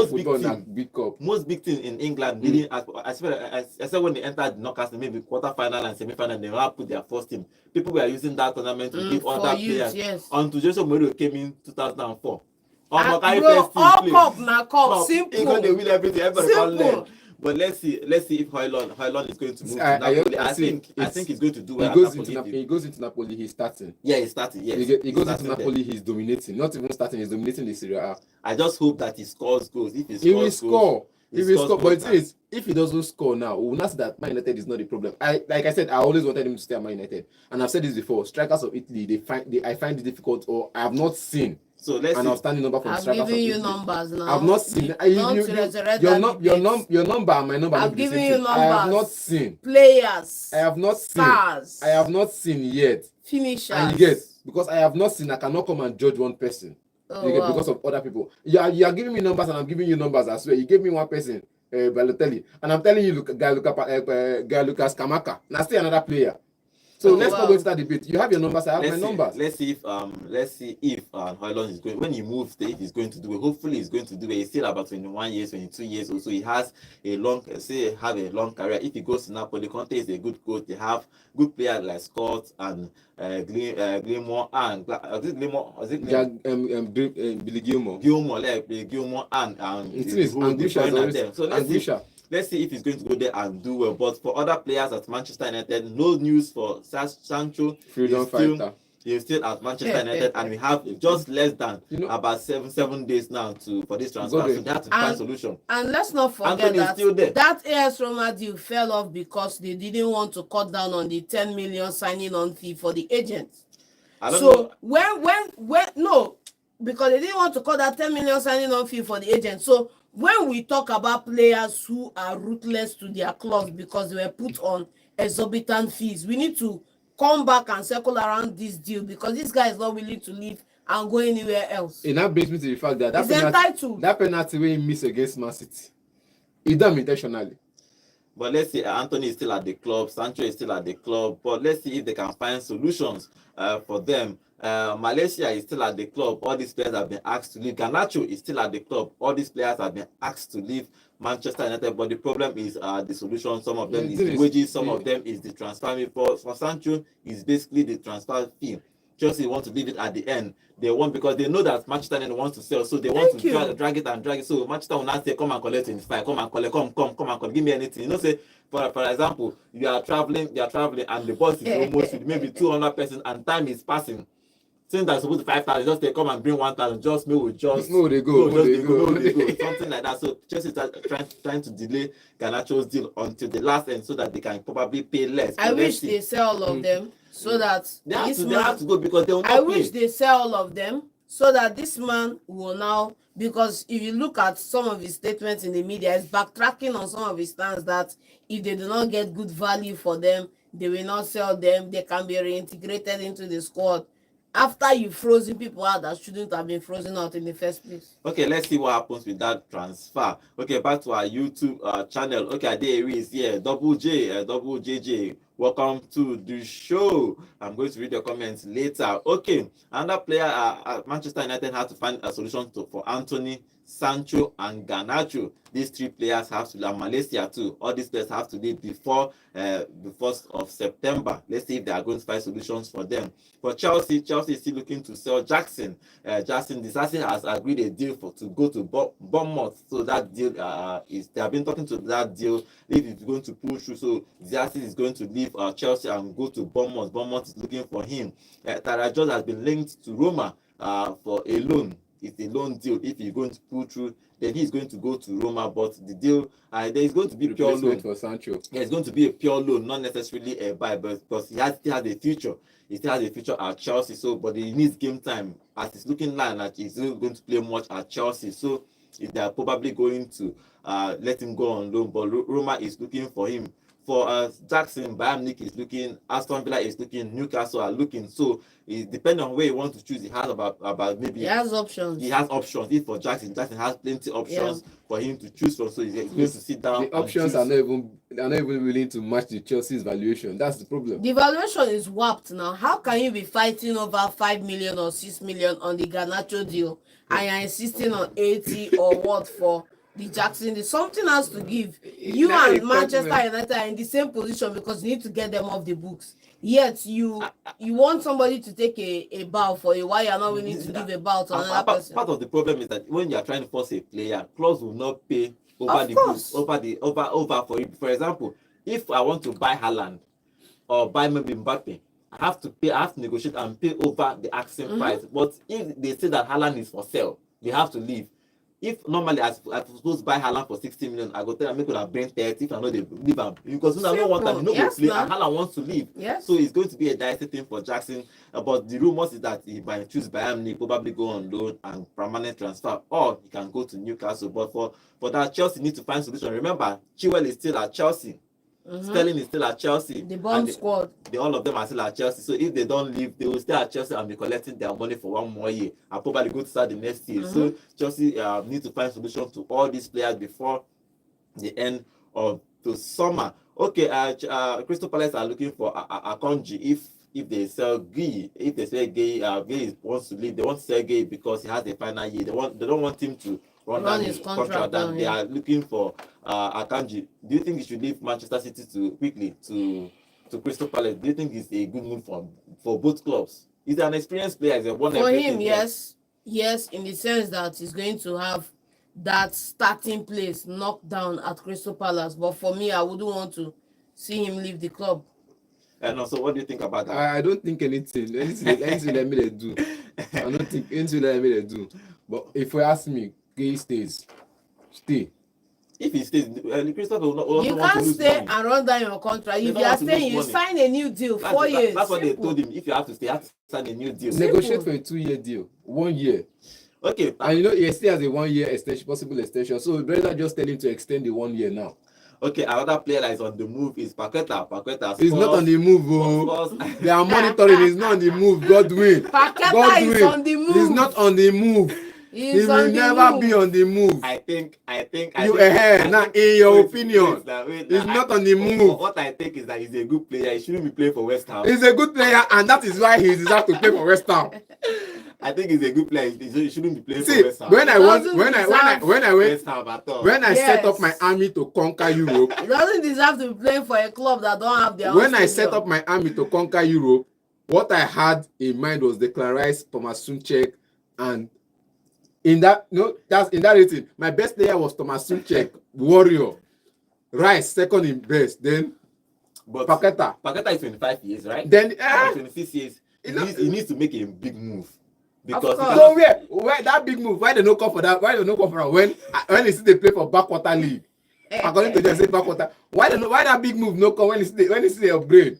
football na big cup. Most big teams in England didn't, except when they entered Newcastle, maybe quarter-final and semi-final, they will put their first team. People were using that tournament to give other players. Yes. Until Jose Mourinho came in 2004. All cup na cup. Simple. They win everything. Everybody can learn. But let's see if Højlund is going to move to Napoli. I think he's going to do well. He goes into Napoli, he's starting. Yeah, he's starting. Yes. He goes into Napoli, he's dominating. Not even starting, he's dominating the Seria. I just hope that he scores goals. If he will score. But if he doesn't score now, we will not say that Man United is not the problem. Like I said, I always wanted him to stay at Man United, and I've said this before. Strikers of Italy, I find it difficult, or I have not seen. So let's an outstanding number from strikers. I'm giving you numbers now. I've not seen. Your number and my number. I'm giving you numbers. I have not seen players. I have not seen. Stars. I have not seen yet. Finishers. And you get, because I have not seen, I cannot come and judge one person. Because of other people. You are giving me numbers and I'm giving you numbers as well. You gave me one person, Balotelli, and I'm telling you, Lucas Kamaka. Now still another player. So Oh, let's not wow. go into that debate. You have your numbers, I have my numbers. Let's see if Højlund is going, when he moves, if he's going to do it. Hopefully he's going to do it. He's still about 21 years, 22 years old, so he has a long career. If he goes to Napoli, Conte is a good coach. They have good players like Scott and Gilmore and Billy Gilmore. Gilmore and It is Angusha. So let's see if he's going to go there and do well. But for other players at Manchester United, no news for Sancho. Freedom fighter. He's still at Manchester United, and we have just less than about 7 days now for this transfer. So they have to find solution. And let's not forget Anthony is still there. that AS Roma deal fell off because they didn't want to cut down on the 10 million signing on fee for the agents. So no, because they didn't want to cut that 10 million signing on fee for the agent. So when we talk about players who are ruthless to their clubs because they were put on exorbitant fees, we need to come back and circle around this deal because this guy is not willing to leave and go anywhere else. And that brings me to the fact that that penalty when he missed against Man City, he done intentionally. But let's see, Anthony is still at the club, Sancho is still at the club, but let's see if they can find solutions for them. Malaysia is still at the club. All these players have been asked to leave. Garnacho is still at the club. All these players have been asked to leave Manchester United. But the problem is the solution. Some of them is the wages. Some of them is the transfer fee. For Sancho, is basically the transfer fee. Chelsea want to leave it at the end. They want because they know that Manchester United wants to sell, so they want to drag it. So Manchester will not say, "Come and collect 25. Come and collect. Come and collect. Give me anything." Say, for example, you are traveling, and the bus is almost with maybe 200 persons, and time is passing. Since that's supposed to 5,000, just they come and bring 1,000. They go. Something like that. So Chelsea is trying to delay Garnacho's deal until the last end, so that they can probably pay less. I wish they sell all of them so that they have to go because they will not I wish they sell all of them so that this man will now, because if you look at some of his statements in the media, he's backtracking on some of his stands that if they do not get good value for them, they will not sell them. They can be reintegrated into the squad. After you've frozen people out that shouldn't have been frozen out in the first place. Okay, let's see what happens with that transfer. Okay, back to our YouTube channel. Okay, there is here. Double JJ. Welcome to the show. I'm going to read your comments later. Okay, another player Manchester United had to find a solution for Anthony, Sancho, and Garnacho. These three players have to leave. Malaysia too. All these players have to leave before the 1st of September. Let's see if they are going to find solutions for them. For Chelsea is still looking to sell Jackson. Jackson has agreed a deal to go to Bournemouth. So that deal they have been talking to that deal. If it's going to pull through, so Jackson is going to leave Chelsea and go to Bournemouth. Bournemouth is looking for him. Tarajos has been linked to Roma for a loan. It's a loan deal. If he's going to pull through, then he's going to go to Roma. But the deal, there is going to be a pure loan for Sancho. Yeah, it's going to be a pure loan, not necessarily a buy, but because he still has a future. He still has a future at Chelsea. So, but he needs game time. As it's looking like he's not going to play much at Chelsea. So, they are probably going to let him go on loan. But Roma is looking for him. For Jackson, Bayern Munich is looking, Aston Villa is looking, Newcastle are looking. So it depends on where you want to choose. He has about maybe he has options. If for Jackson has plenty options for him to choose from. So he's going to sit down. The options are not even willing to match the Chelsea's valuation. That's the problem. The valuation is warped now. How can you be fighting over 5 million or 6 million on the Garnacho deal and you're insisting on 80 or what for the Jackson? Something has to give. You and Manchester United are in the same position because you need to get them off the books. Yet you want somebody to take a bow for you. Why you are not willing to give a bow to another person? Part of the problem is that when you are trying to force a player, clubs will not pay over the books, over for you. For example, if I want to buy Haaland or buy maybe Mbappe, I have to negotiate and pay over the asking price. But if they say that Haaland is for sale, they have to leave. If normally I supposed to buy Haaland for 60 million, I go tell them make them bring 30 if I know they leave him. Because I don't want them, play, and Haaland wants to leave. Yes. So it's going to be a dicey thing for Jackson. But the rumors is that he might choose Bayern Munich, probably go on loan and permanent transfer, or he can go to Newcastle. But for that, Chelsea need to find solution. Remember, Chilwell is still at Chelsea. Sterling is still at Chelsea. The bomb squad. All of them are still at Chelsea. So if they don't leave, they will stay at Chelsea and be collecting their money for 1 more year and probably go to start the next year. So Chelsea need to find solutions to all these players before the end of the summer. Okay, Crystal Palace are looking for a Akanji if they sell Gay, if they sell Gay, Gay wants to leave. They want to sell Gay because he has a final year. They don't want him to run down his contract. Down, They are looking for Akanji. Do you think he should leave Manchester City to Crystal Palace? Do you think it's a good move for both clubs? He's an experienced player. He's won for everything. Him, yes, in the sense that he's going to have that starting place knocked down at Crystal Palace. But for me, I wouldn't want to see him leave the club. And also, what do you think about that? I don't think anything let me do. I don't think anything let me do. But if you ask me, he stays. Stay. If he stays, Christopher will not you want to can't lose stay money. and run down your contract. They If don't you are want to staying, lose you money. sign a new deal. 4 years. That's what they Simple. told him. If you have to stay, you have to sign a new deal. Negotiate for a 2-year deal. 1 year. Okay. And you know, he still has a 1-year extension, possible extension. So better just tell him to extend the 1 year now. Okay, another player that is on the move is Paqueta. He's not on the move, oh. They are monitoring. He's not on the move. Godwin. Paqueta is on the move. He's not on the move. He will never be on the move. I think now, in your opinion, he's not on the move. What I think is that he's a good player. He shouldn't be playing for West Ham. He's a good player, and that is why he deserves to play for West Ham. I think he's a good player. He shouldn't be playing See, for West Ham. when I Yes. set up my army to conquer Europe, He doesn't deserve to be playing for a club that don't have their own when I stadium. set up my army to conquer Europe, what I had in mind was Declan Rice, Thomas Suchek, and in that rating, my best player was Thomas Suchek, Warrior, Rice second in best, then but Paqueta is 25 years, right? Then 26 years. He needs to make a big move. Because so where that big move? Why they no come for that? Why they no come for that? When they play for backwater league, according to them say backwater. Why that big move no come when it's the upgrade?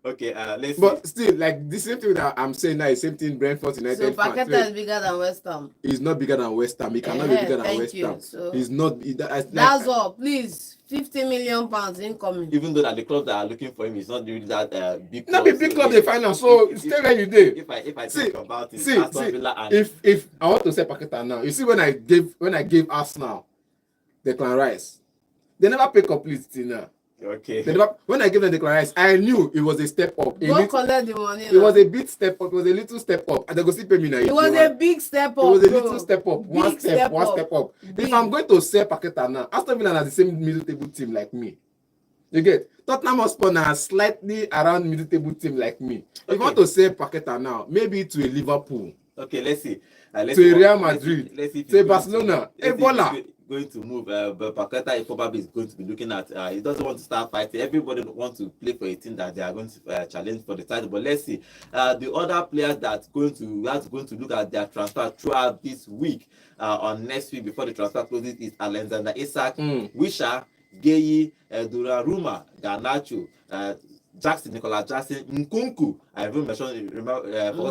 Okay, let's. But still, like the same thing that I'm saying now, is same thing Brentford United. So Paqueta is bigger than West Ham. He's not bigger than West Ham. He cannot be bigger than West Ham. So he's not. That's all. Please, £50 million incoming. Even though that the clubs that are looking for him is not really that big. Not a big club they finance. So stay where you did. If I think about it, if I want to say Paqueta now, you see when I gave Arsenal Declan Rice, they never pay complete till now. Okay. When I gave them Declan Rice, I knew it was a step up. Go collect the money. It was a big step up. It was a little step up. And they go see pay me now. It was a big step up. It was a little step up. One step up. Big. If I'm going to sell Paqueta now, Aston Villa has the same middle table team like me. You get Tottenham Hotspur has slightly around middle table team like me. If you want to sell Paqueta now, maybe to a Liverpool. Okay, let's see. To Real Madrid. Let's see to Barcelona. Ebola. Going to move, but Paqueta probably is going to be looking at. He doesn't want to start fighting. Everybody wants to play for a team that they are going to challenge for the title. But let's see. The other players that's going to look at their transfer throughout this week, on next week before the transfer closes is Alexander Isak, Wisha, Geyi, Donnarumma, Garnacho, Nicolas Jackson, Nkunku. I forgot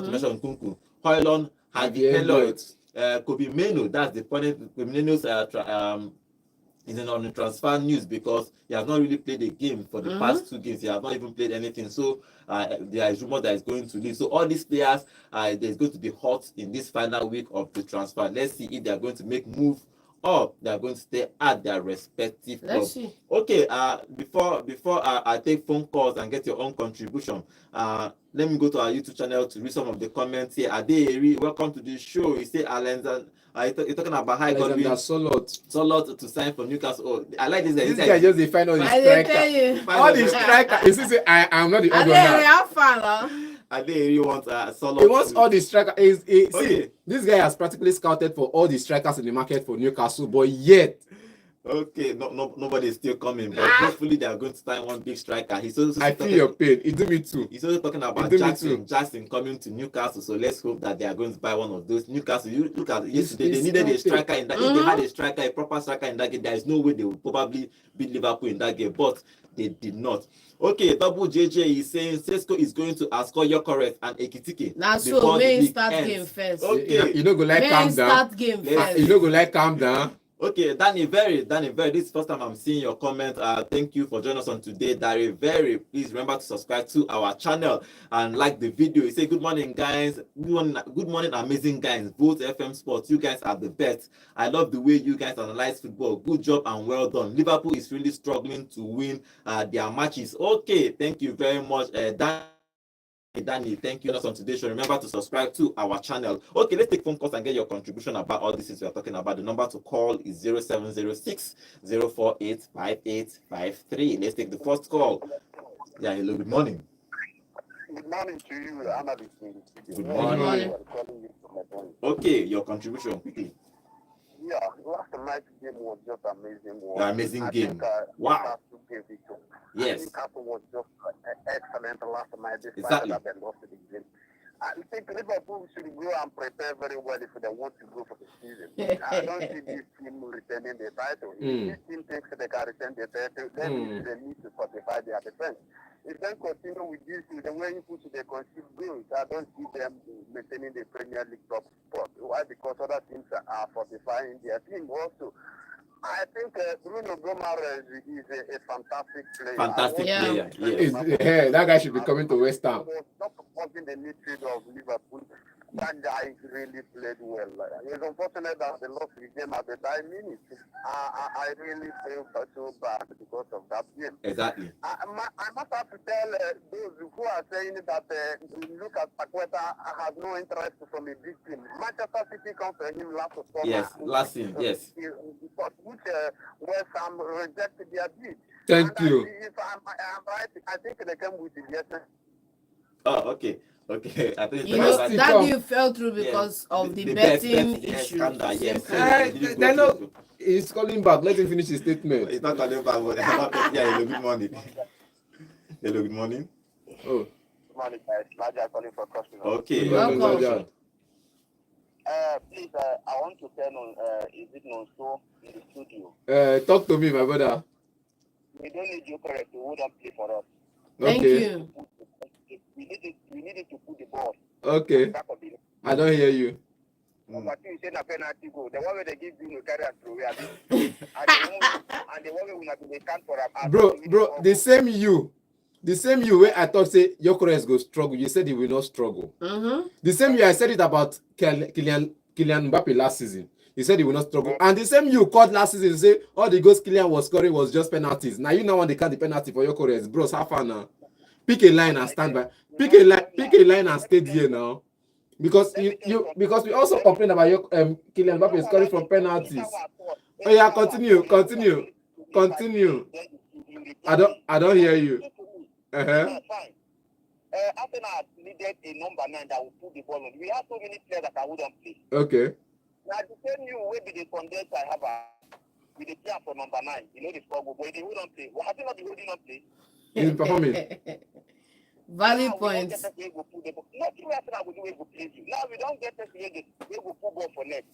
to mention Nkunku. Højlund, Harvey Elliott. Kobe Meno, that's the point. Kobe Meno's is on the transfer news because he has not really played a game for the past 2 games. He has not even played anything. So there is rumor that he's going to leave. So all these players, there's going to be hot in this final week of the transfer. Let's see if they are going to make move or they are going to stay at their respective clubs. Let's see. Okay, before I take phone calls and get your own contribution, let me go to our YouTube channel to read some of the comments here. Ade, welcome to the show. You say Alexander, you're talking about how Godwin Solot to sign for Newcastle. Oh, I like this guy. This guy just define all the striker. All the striker. You see, I am not the odd one. Ade wants Solot. He wants all the striker. See, this guy has practically scouted for all the strikers in the market for Newcastle, but yet. Okay, nobody is still coming, but hopefully they are going to sign one big striker. I feel your pain. It do me too. He's also talking about Jackson coming to Newcastle. So let's hope that they are going to buy one of those. Newcastle, you look at yesterday, they needed a striker in that. If they had a striker, a proper striker in that game, there is no way they would probably beat Liverpool in that game, but they did not. Okay, Double JJ is saying Sesko is going to Ascot Yokoref and Ekitike. Now so main start game first. Okay, you know go like calm down. Start game first. You know go like calm down. Okay, Danny Very, this is the first time I'm seeing your comment. Thank you for joining us on today, Danny Very. Please remember to subscribe to our channel and like the video. You say, good morning, guys. Good morning, amazing guys. Vote FM Sports. You guys are the best. I love the way you guys analyze football. Good job and well done. Liverpool is really struggling to win their matches. Okay, thank you very much, Danny, thank you for us on today's show. Remember to subscribe to our channel. Okay, let's take phone calls and get your contribution about all this we are talking about. The number to call is 0706 048 5853. Let's take the first call. Yeah, hello, good morning. Good morning to you, Ahmad. Good morning. Okay, your contribution quickly. Yeah, last night's game was just amazing. The amazing game. Wow. Yes. Newcastle was just excellent last night. Exactly. That they lost the game. I think Liverpool should go and prepare very well if they want to go for the season. I don't see this team returning the title. If this team thinks they can return the title, then they need to fortify their defense. If they continue with this, the way you put the concede goals, I don't see them maintaining the Premier League top spot. Why? Because other teams are fortifying their team also. I think Bruno Gomares is a fantastic player. Fantastic player, yes. Yeah, that guy should be coming to West Ham. Not supporting the midfield of Liverpool. That guy really played well. It's unfortunate that they lost the game at the 9 minutes. I really feel so bad because of that game. Exactly. I must have to tell those who are saying that Lucas Paqueta has no interest from a big team. Manchester City come for him last summer. Yes, last season, yes. Which West Ham rejected their bid. Thank you. If I'm right, I think they came with the yes. Oh, okay. Okay, I think that deal fell through because of the betting issue. Yes. They're not. He's calling back. Let him finish his statement. It's not calling back. But yeah, hello, good morning. Hello, good morning. Oh. Good morning, guys. Nadia calling for customer. Okay. Welcome. Please, I want to turn on. Is it Nonso in the studio? Talk to me, my brother. We don't need you correct. You wouldn't play for us. Thank you. We needed to put the ball. Okay. I don't hear you. Number two, you say a penalty goal. The one where they give you no carry and throw away. And the one where we not they can't for a Bro, the same you where I thought say Gyökeres go struggle. You said he will not struggle. The same you I said it about Kylian Mbappe last season. He said he will not struggle. And the same you called last season to say all the goals Kylian was scoring was just penalties. Now you know when they count the penalty for Gyökeres. Bros, how far now? Pick a line and stand by. Pick a line and stay here now. Because because we also complain about your Kylian Mbappe scoring from penalties. Oh yeah, continue. I don't hear you. Fine. Arsenal needed a number 9 that will put the ball on. We have so many players that I wouldn't play. Okay. Now the same you will be the condense I have with the player for number 9. You know the struggle, but they wouldn't play. Well, have you not been holding up play? He's performing. Valid points. Nothing else I will do is go play you. Now we don't get this we will put ball for next.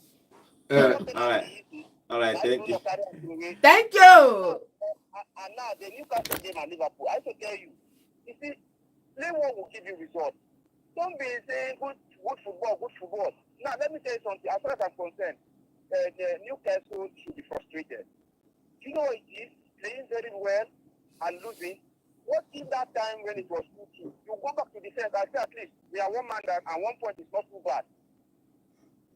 All right, thank you. Thank you. And now the Newcastle game and Liverpool, I have to tell you, you see, play one will give you results. Don't be saying good football. Now let me tell you something. As far as I'm concerned, the Newcastle should be frustrated. You know it is playing very well and losing. What if that time when it was 2-2? You go back to defense and say at least we are one man down and 1 point is not too bad.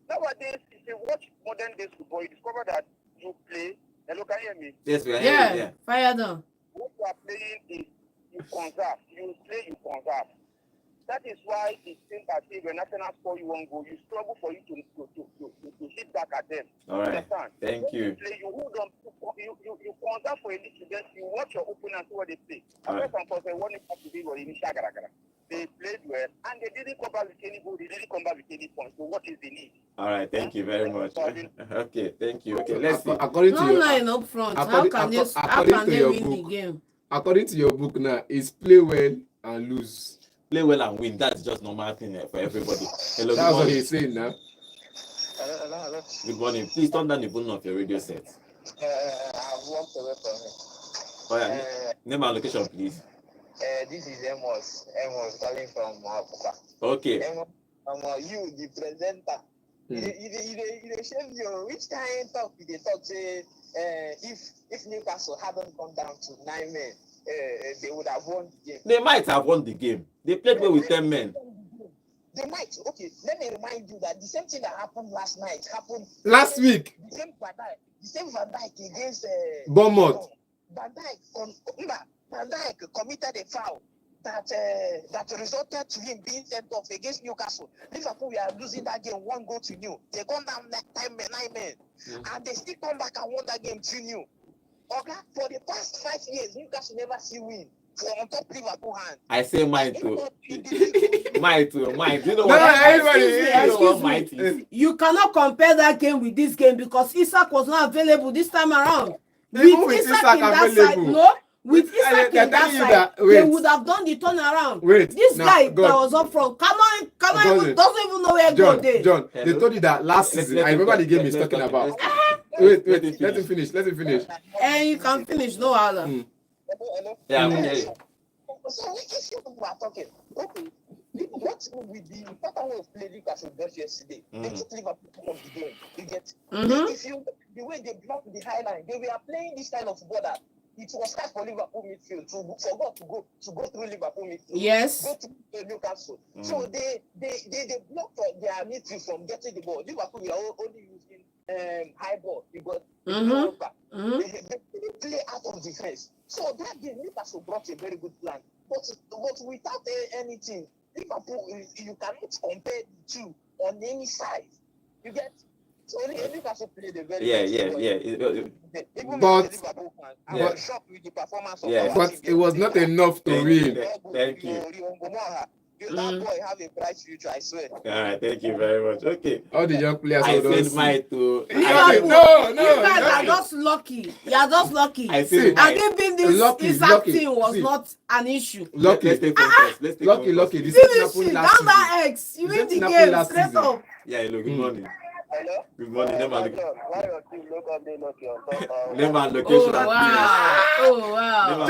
Nowadays, if you watch modern day football, you discover that you play. Hello, can you hear me? Yes, we are here. Yeah. Fire down. What you are playing is you conserve. You play, you conserve. That is why it seems as if when National score you one goal, you struggle for you to hit back at them. All right. Thank you. You play, you hold on, you conserve for a little bit. You watch your opponent and see what they play. All right. They played well and they didn't come back with any goal. They didn't come back with any points. So what is the need? All right. Thank you very much. Okay. Thank you. Okay. Let's see. According to No your line up front. How can they win the game? According to your book now, it's play well and lose. Play well and win. That's just normal thing for everybody. Hello. That's what he's saying now. Hello. Good morning. Please turn down the volume of your radio set. I've walked away from it. Oh, yeah. Name and location, please. This is Amos calling from Apuka. Okay. You, the presenter. You dey shame you. Which kind talk we dey talk say if Newcastle hadn't gone down to 9 men, they would have won the game. They might have won the game. They played well with 10 men. They might. Okay, let me remind you that the same thing that happened last night happened Last week. The same Van Dijk against Bournemouth. Van Dijk committed a foul that resulted to him being sent off against Newcastle. Liverpool were losing that game 1-0. They gone down 9 men, and they still come back and won that game 2-0. Okay, for the past 5 years, Newcastle never see win for on top Liverpool hand. I say mine too. Mine too. You know No, what? excuse me. Mine is. You cannot compare that game with this game because Isak was not available this time around. Even with Isak in that side, available. no. With Isak they're in that telling you side, that- they wait. would have done the turnaround. Wait, This now, guy God. that was up front, God. doesn't even know where John, go there. John, Hello? they told you that last Let's- season. let's I remember the talk- game let's he's talking talk- about. let's- Wait, let him finish. And you can finish, no other. Hello? Yeah, Mm. yeah. So if you are talking, okay, what with the Tottenham was playing Newcastle just yesterday? They took Liverpool out of the game. You get if you the way they blocked the high line, they were playing this kind of football that it was hard for Liverpool midfield to go through Liverpool midfield. Yes. Go to Newcastle. So they blocked their midfield from getting the ball. Liverpool were only using high ball. You got they play out of defense. So that game, Newcastle brought a very good plan. But without anything, Liverpool, you cannot compare the two on any side. You get? So Newcastle played a very good football. Even But- the Liverpool fans, I Yeah. was shocked with the performance of Yeah. our But team it was not enough to win. Thank you. That boy have a bright future, I swear. All right, thank you very much. Okay. All the young players I hold on. said mine too. Yeah, I said- no. You guys are just lucky. You are just lucky. I And said mine. even this Lucky. acting was See. not an issue. Lucky. Let's take focus. Let's take Lucky. focus. This is Finish Napoli it. last Down that season. X. You This win is the Napoli game last straight season. up. Yeah, hello, good morning. Hello? Good morning. Name and Why your team look up there lucky on top? name and Oh location. wow. Oh wow.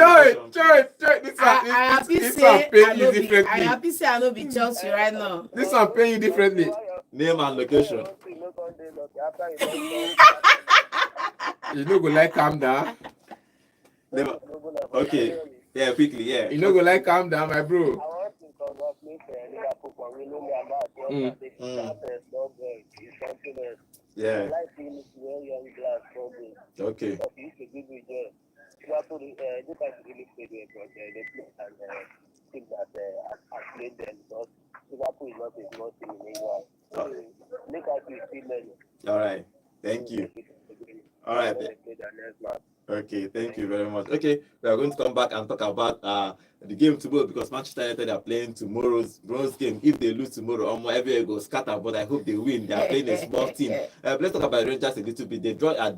Joy. This I happy one say paying I you know be differently. I know be Chelsea right now. This one paying you differently. Name and location. You no go like calm down. Name. Okay. Yeah, quickly. Yeah. You no go like calm down, my bro. I want to congratulate Liverpool for winning their match. It's something else. Yeah. Life is very young glass problem. Okay. But it's a good result. Liverpool, this time really played well, but they played and think that I played them because Liverpool is not a small team in England. So, make us feel learning. All right. Thank you. All right. Okay, thank you very much. Okay, we are going to come back and talk about the game tomorrow because Manchester United are playing tomorrow's game. If they lose tomorrow, everywhere goes scatter. But I hope they win. They are playing a small team. Let's talk about Rangers a little bit. They drew at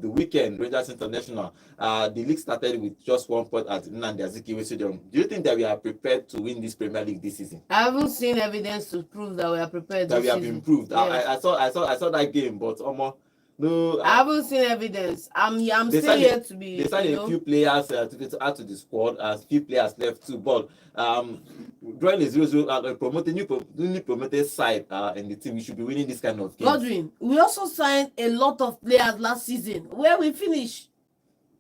the weekend. Rangers International. The league started with just 1 point at Nnamdi Azikiwe Stadium. Do you think that we are prepared to win this Premier League this season? I haven't seen evidence to prove that we are prepared. That this we have season. improved. Yes. I saw that game, but no. I haven't seen evidence. I'm They still signed here to be. They signed a few players to add to the squad. A few players left too, but drawing a 0-0 and newly promoted side in the team, we should be winning this kind of game. Godwin, we also signed a lot of players last season. Where we finish,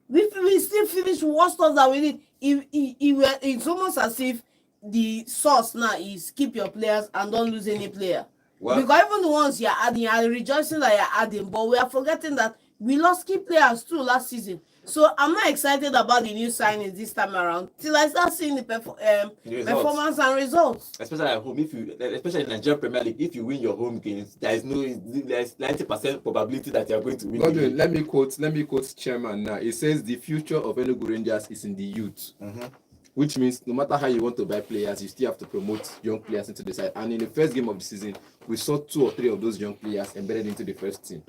we still finish worse stuff than we did. It's almost as if the source now is keep your players and don't lose any player. Well, Because even the ones you're adding, you're rejoicing that you're adding, but we are forgetting that we lost key players too last season. So I'm not excited about the new signings this time around till I start seeing the performance and results. especially at home, especially in Nigerian Premier League, if you win your home games, there's 90% probability that you are going to win. Godwin, let me quote chairman now. It says the future of Enugu Rangers is in the youth. Which means no matter how you want to buy players, you still have to promote young players into the side. And in the first game of the season, we saw 2 or 3 of those young players embedded into the first team.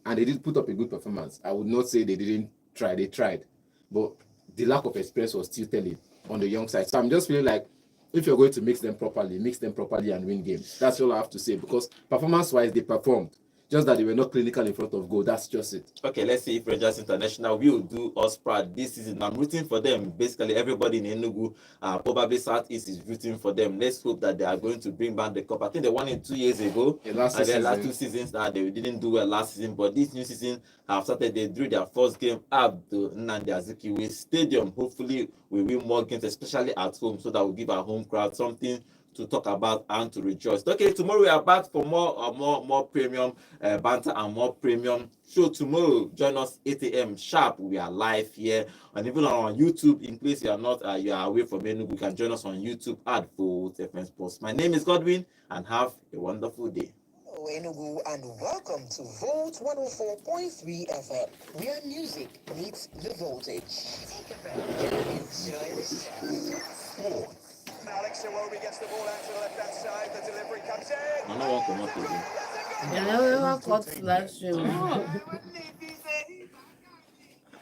And they did put up a good performance. I would not say they didn't try, they tried. But the lack of experience was still telling on the young side. So I'm just feeling like if you're going to mix them properly and win games. That's all I have to say. Because performance-wise, they performed. just that they were not clinical in front of goal. That's just it. Okay, let's see if Rangers International will do us proud this season. I'm rooting for them. Basically, everybody in Enugu, probably Southeast, is rooting for them. Let's hope that they are going to bring back the cup. I think they won it 2 years ago. Yeah, last two seasons that they didn't do well last season, but this new season have started. They drew their first game up to Nnamdi Azikiwe Stadium. Hopefully, we win more games, especially at home, so that will give our home crowd something to talk about and to rejoice. Okay, tomorrow we are back for more premium banter and more premium show tomorrow. Join us 8 a.m. sharp. We are live here and even on YouTube. In case you are not you are away from Enugu, you can join us on YouTube at Vote FM Sports. My name is Godwin, and have a wonderful day. Hello, Enugu, and welcome to Volt 104.3 FM, where music meets the voltage. Take a breath and enjoy the show. Alex Iwobi gets the ball out to the left-hand side. The delivery comes in. I don't want to They never cut live stream.